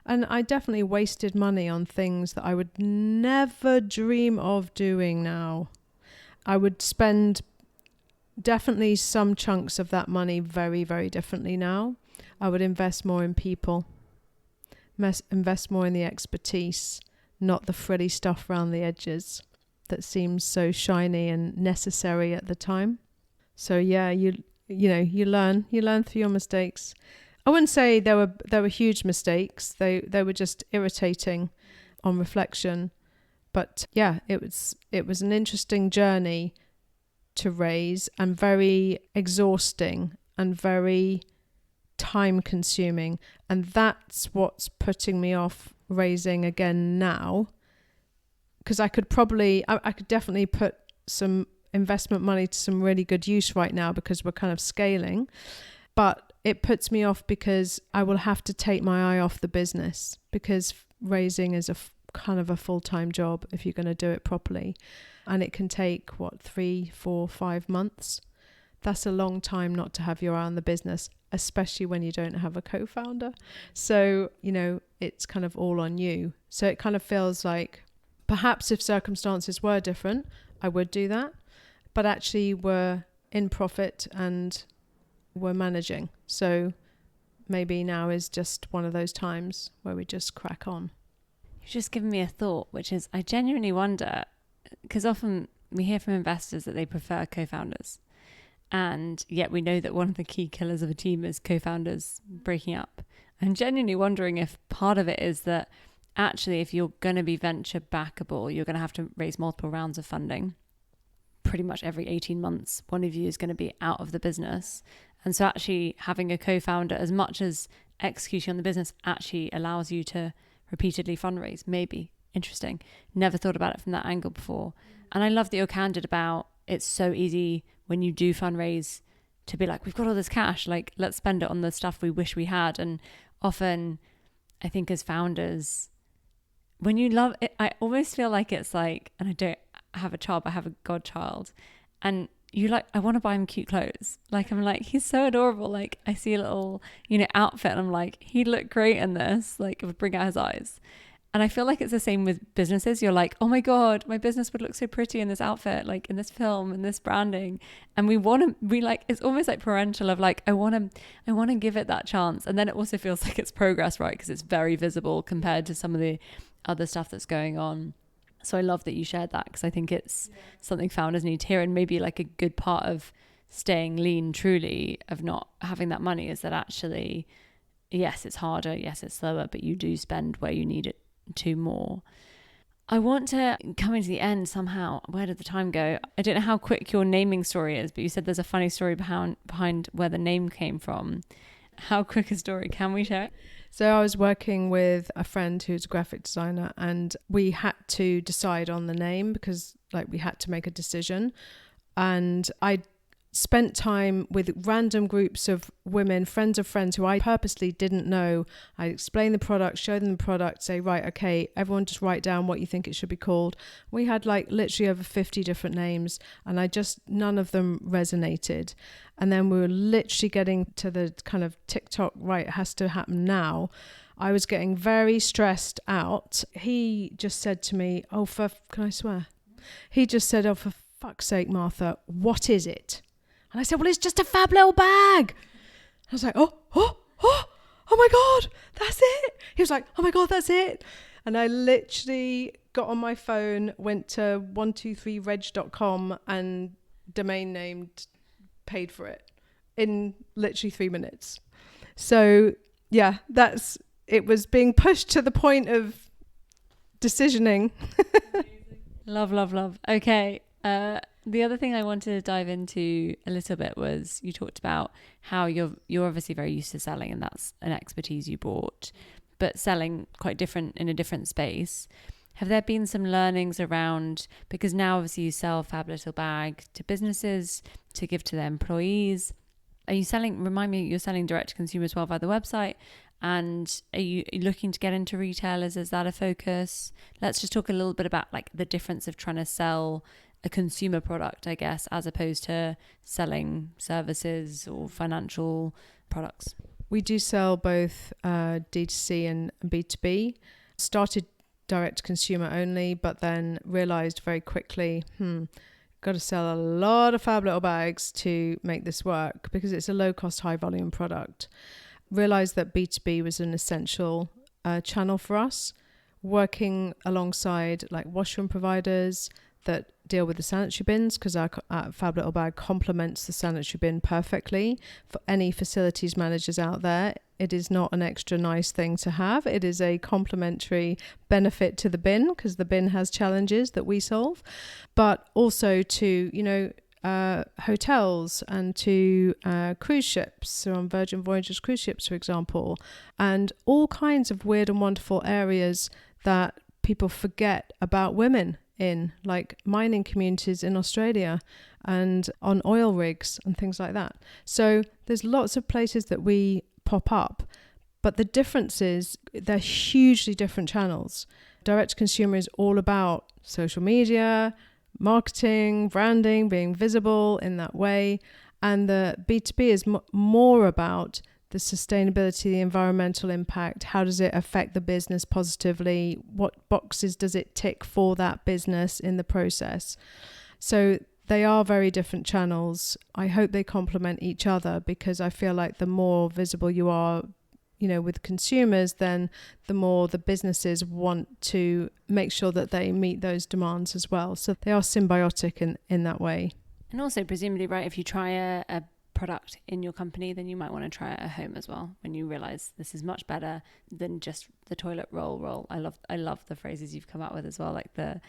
and I definitely wasted money on things that I would never dream of doing now. I would spend definitely some chunks of that money very, very differently now. I would invest more in people, invest more in the expertise, not the frilly stuff around the edges that seems so shiny and necessary at the time. So yeah, you learn through your mistakes. I wouldn't say they were huge mistakes. They were just irritating on reflection. But yeah, it was an interesting journey to raise, and very exhausting and very time consuming, and that's what's putting me off raising again now, because I could definitely put some investment money to some really good use right now because we're kind of scaling, but it puts me off because I will have to take my eye off the business, because raising is kind of a full-time job if you're going to do it properly, and it can take 3, 4, 5 months. That's a long time not to have your eye on the business, especially when you don't have a co-founder. So, it's kind of all on you. So it kind of feels like perhaps if circumstances were different, I would do that. But actually we're in profit and we're managing. So maybe now is just one of those times where we just crack on. You've just given me a thought, which is I genuinely wonder, because often we hear from investors that they prefer co-founders. And yet we know that one of the key killers of a team is co-founders breaking up. I'm genuinely wondering if part of it is that actually, if you're going to be venture backable, you're going to have to raise multiple rounds of funding. Pretty much every 18 months, one of you is going to be out of the business. And so actually having a co-founder, as much as execution on the business actually allows you to repeatedly fundraise, maybe. Interesting. Never thought about it from that angle before. And I love that you're candid about it's so easy when you do fundraise to be like, we've got all this cash, like let's spend it on the stuff we wish we had. And often I think as founders, when you love it, I almost feel like it's like, and I don't have a child, but I have a godchild, and you like, I want to buy him cute clothes. Like, I'm like, he's so adorable. Like, I see a little, outfit, and I'm like, he'd look great in this. Like, it would bring out his eyes. And I feel like it's the same with businesses. You're like, oh my God, my business would look so pretty in this outfit, like in this film, in this branding. And we like, it's almost like parental of like, I want to give it that chance. And then it also feels like it's progress, right? Because it's very visible compared to some of the other stuff that's going on. So I love that you shared that, because I think it's something founders need to hear. And maybe like a good part of staying lean truly, of not having that money, is that actually, yes, it's harder, yes, it's slower, but you do spend where you need it to more. I want to come into the end somehow. Where did the time go? I don't know how quick your naming story is, but you said there's a funny story behind where the name came from. How quick a story can we share? So I was working with a friend who's a graphic designer, and we had to decide on the name because like we had to make a decision. And I spent time with random groups of women, friends of friends who I purposely didn't know. I explain the product, show them the product, say, right, okay, everyone just write down what you think it should be called. We had like literally over 50 different names, and none of them resonated. And then we were literally getting to the kind of TikTok, right, it has to happen now. I was getting very stressed out. He just said to me, can I swear? He just said, oh, for fuck's sake, Martha, what is it? And I said, well, it's just a fab little bag. I was like, oh my God, that's it. He was like, oh my God, that's it. And I literally got on my phone, went to 123reg.com and domain named, paid for it in literally 3 minutes. So yeah, it was being pushed to the point of decisioning. Love. Okay. The other thing I wanted to dive into a little bit was you talked about how you're obviously very used to selling, and that's an expertise you brought, but selling quite different in a different space. Have there been some learnings around, because now obviously you sell FabLittleBag to businesses to give to their employees. Are you selling, remind me, you're selling direct to consumer as well via the website, and are you looking to get into retailers? Is that a focus? Let's just talk a little bit about like the difference of trying to sell a consumer product, I guess, as opposed to selling services or financial products. We do sell both D2C and B2B. Started direct to consumer only, but then realized very quickly, got to sell a lot of FabLittleBags to make this work because it's a low cost, high volume product. Realized that B2B was an essential channel for us, working alongside like washroom providers that deal with the sanitary bins, because our FabLittleBag complements the sanitary bin perfectly. For any facilities managers out there, it is not an extra nice thing to have. It is a complementary benefit to the bin, because the bin has challenges that we solve, but also to, hotels and to cruise ships, so on Virgin Voyages cruise ships, for example, and all kinds of weird and wonderful areas that people forget about women in, like mining communities in Australia and on oil rigs and things like that. So there's lots of places that we pop up, but the difference is they're hugely different channels. Direct to consumer is all about social media, marketing, branding, being visible in that way. And the B2B is more about the sustainability, the environmental impact. How does it affect the business positively? What boxes does it tick for that business in the process? So they are very different channels. I hope they complement each other, because I feel like the more visible you are, with consumers, then the more the businesses want to make sure that they meet those demands as well. So they are symbiotic in that way. And also presumably, right, if you try a product in your company, then you might want to try it at home as well when you realize this is much better than just the toilet roll. I love the phrases you've come up with as well, like the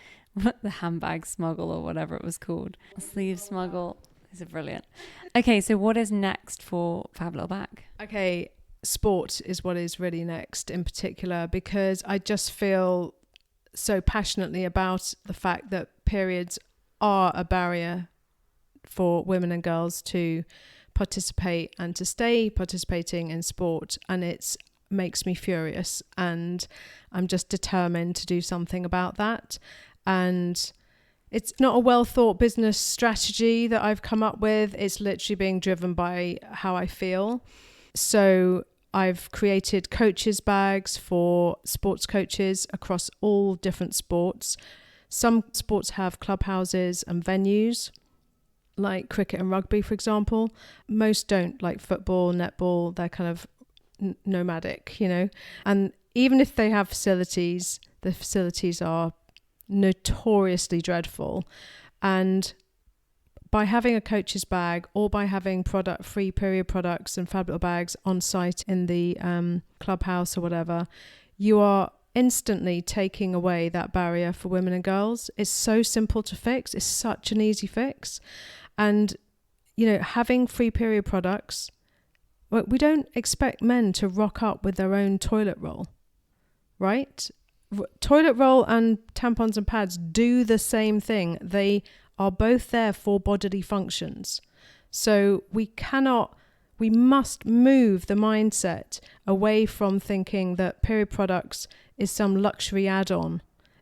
handbag smuggle or whatever it was called. Sleeve smuggle. These are brilliant. Okay, so what is next for FabLittleBag? Okay, sport is what is really next in particular, because I just feel so passionately about the fact that periods are a barrier for women and girls to participate and to stay participating in sport, and it makes me furious, and I'm just determined to do something about that. And it's not a well thought business strategy that I've come up with. It's literally being driven by how I feel. So I've created coaches bags for sports coaches across all different sports. Some sports have clubhouses and venues, like cricket and rugby, for example. Most don't, like football, netball, they're kind of nomadic, you know. And even if they have facilities, the facilities are notoriously dreadful. And by having a coach's bag, or by having free period products and FabLittleBags on site in the clubhouse or whatever, you are instantly taking away that barrier for women and girls. It's so simple to fix. It's such an easy fix. And, you know, having free period products, well, we don't expect men to rock up with their own toilet roll, right? Toilet roll and tampons and pads do the same thing. They are both there for bodily functions. So we must move the mindset away from thinking that period products is some luxury add-on.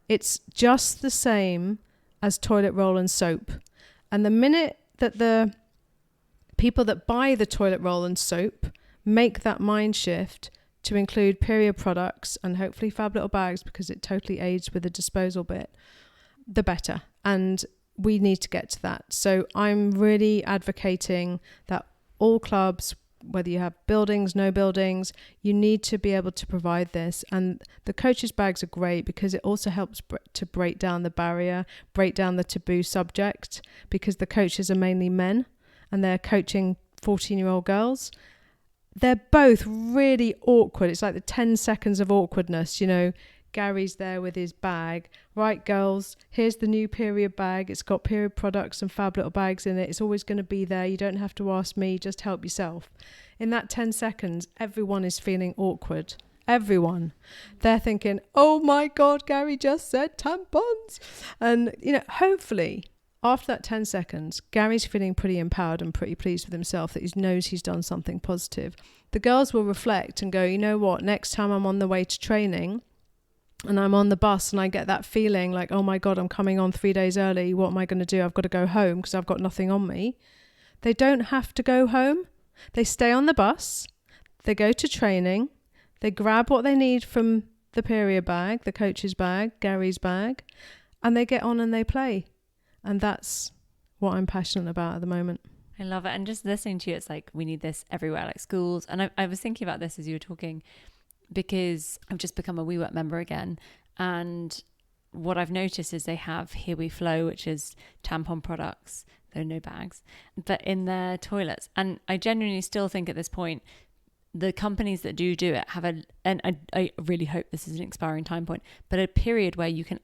It's just the same as toilet roll and soap. And the minute that the people that buy the toilet roll and soap make that mind shift to include period products and hopefully FabLittleBags, because it totally aids with the disposal bit, the better. And we need to get to that. So I'm really advocating that all clubs, whether you have buildings, no buildings, you need to be able to provide this. And the coaches bags are great because it also helps to break down the barrier, break down the taboo subject, because the coaches are mainly men and they're coaching 14-year-old girls. They're both really awkward. It's like the 10 seconds of awkwardness, you know. Gary's there with his bag. Right, girls, here's the new period bag. It's got period products and FabLittleBags in it. It's always going to be there. You don't have to ask me. Just help yourself. In that 10 seconds, everyone is feeling awkward. Everyone. They're thinking, oh my God, Gary just said tampons. And, you know, hopefully after that 10 seconds, Gary's feeling pretty empowered and pretty pleased with himself that he knows he's done something positive. The girls will reflect and go, you know what, next time I'm on the way to training and I'm on the bus and I get that feeling like, oh my God, I'm coming on 3 days early. What am I going to do? I've got to go home because I've got nothing on me. They don't have to go home. They stay on the bus. They go to training. They grab what they need from the period bag, the coach's bag, Gary's bag, and they get on and they play. And that's what I'm passionate about at the moment. I love it. And just listening to you, it's like we need this everywhere, like schools. And I was thinking about this as you were talking, because I've just become a WeWork member again. And what I've noticed is they have Here We Flow, which is tampon products, though no bags, but in their toilets. And I genuinely still think at this point, the companies that do it have and I really hope this is an expiring time point, but a period where you can,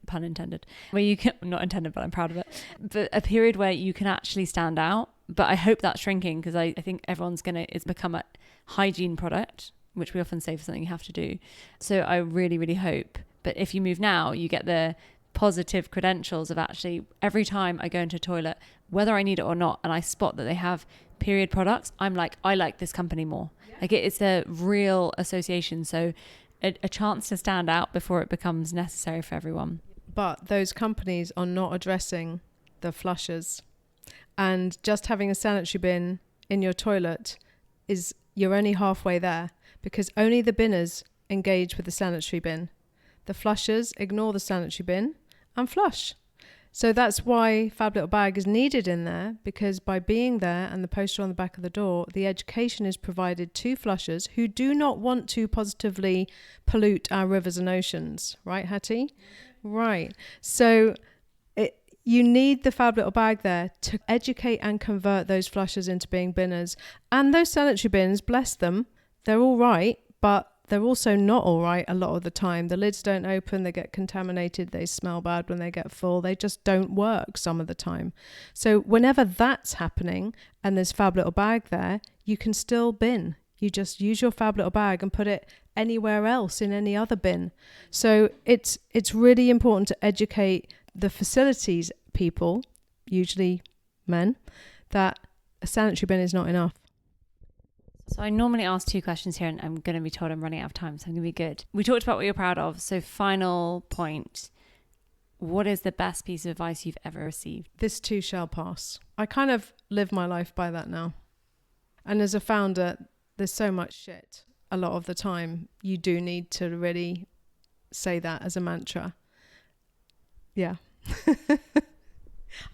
pun intended, where you can, not intended, but I'm proud of it, but a period where you can actually stand out. But I hope that's shrinking, because I think it's become a hygiene product, which we often say for something you have to do. So I really, really hope. But if you move now, you get the positive credentials of actually every time I go into a toilet, whether I need it or not, and I spot that they have period products, I'm like, I like this company more. Yeah. Like it's a real association. So a chance to stand out before it becomes necessary for everyone. But those companies are not addressing the flushers. And just having a sanitary bin in your toilet you're only halfway there, because only the binners engage with the sanitary bin. The flushers ignore the sanitary bin and flush. So that's why FabLittleBag is needed in there, because by being there and the poster on the back of the door, the education is provided to flushers who do not want to positively pollute our rivers and oceans. Right, Hattie? Right. So you need the Fab Little Bag there to educate and convert those flushers into being binners. And those sanitary bins, bless them, they're all right, but they're also not all right a lot of the time. The lids don't open, they get contaminated, they smell bad when they get full. They just don't work some of the time. So whenever that's happening and there's Fab Little Bag there, you can still bin. You just use your Fab Little Bag and put it anywhere else in any other bin. So it's really important to educate the facilities people, usually men, that a sanitary bin is not enough. So I normally ask 2 questions here, and I'm going to be told I'm running out of time, so I'm going to be good. We talked about what you're proud of. So final point, what is the best piece of advice you've ever received? This too shall pass. I kind of live my life by that now. And as a founder, there's so much shit. A lot of the time, you do need to really say that as a mantra. Yeah.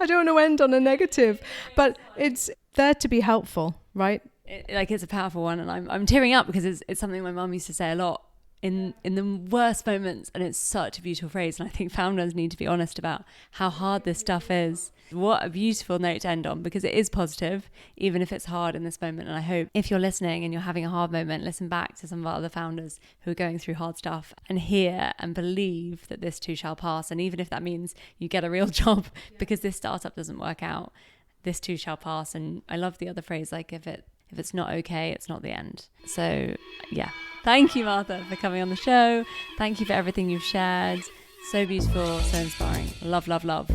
I don't want to end on a negative, but it's there to be helpful, right? It's a powerful one, and I'm tearing up because it's something my mum used to say a lot in the worst moments, and it's such a beautiful phrase. And I think founders need to be honest about how hard this stuff is. What a beautiful note to end on, because it is positive, even if it's hard in this moment. And I hope if you're listening and you're having a hard moment, listen back to some of our other founders who are going through hard stuff and hear and believe that this too shall pass. And even if that means you get a real job because this startup doesn't work out, this too shall pass. And I love the other phrase, like if it's not okay, it's not the end. So yeah, thank you, Martha, for coming on the show. Thank you for everything you've shared. So beautiful, so inspiring. Love, love, love.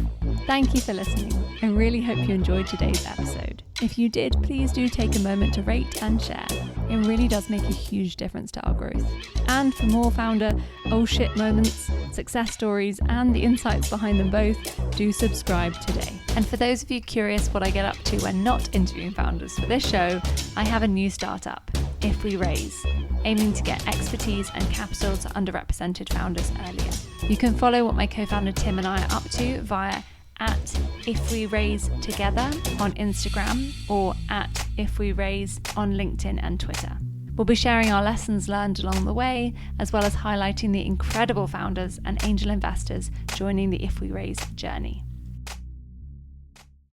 Thank you for listening. I really hope you enjoyed today's episode. If you did, please do take a moment to rate and share. It really does make a huge difference to our growth. And for more founder oh shit moments, success stories, and the insights behind them both, do subscribe today. And for those of you curious what I get up to when not interviewing founders for this show, I have a new startup, If We Raise, aiming to get expertise and capital to underrepresented founders earlier. You can follow what my co-founder Tim and I are up to via @IfWeRaiseTogether on Instagram or @IfWeRaise on LinkedIn and Twitter. We'll be sharing our lessons learned along the way, as well as highlighting the incredible founders and angel investors joining the If We Raise journey.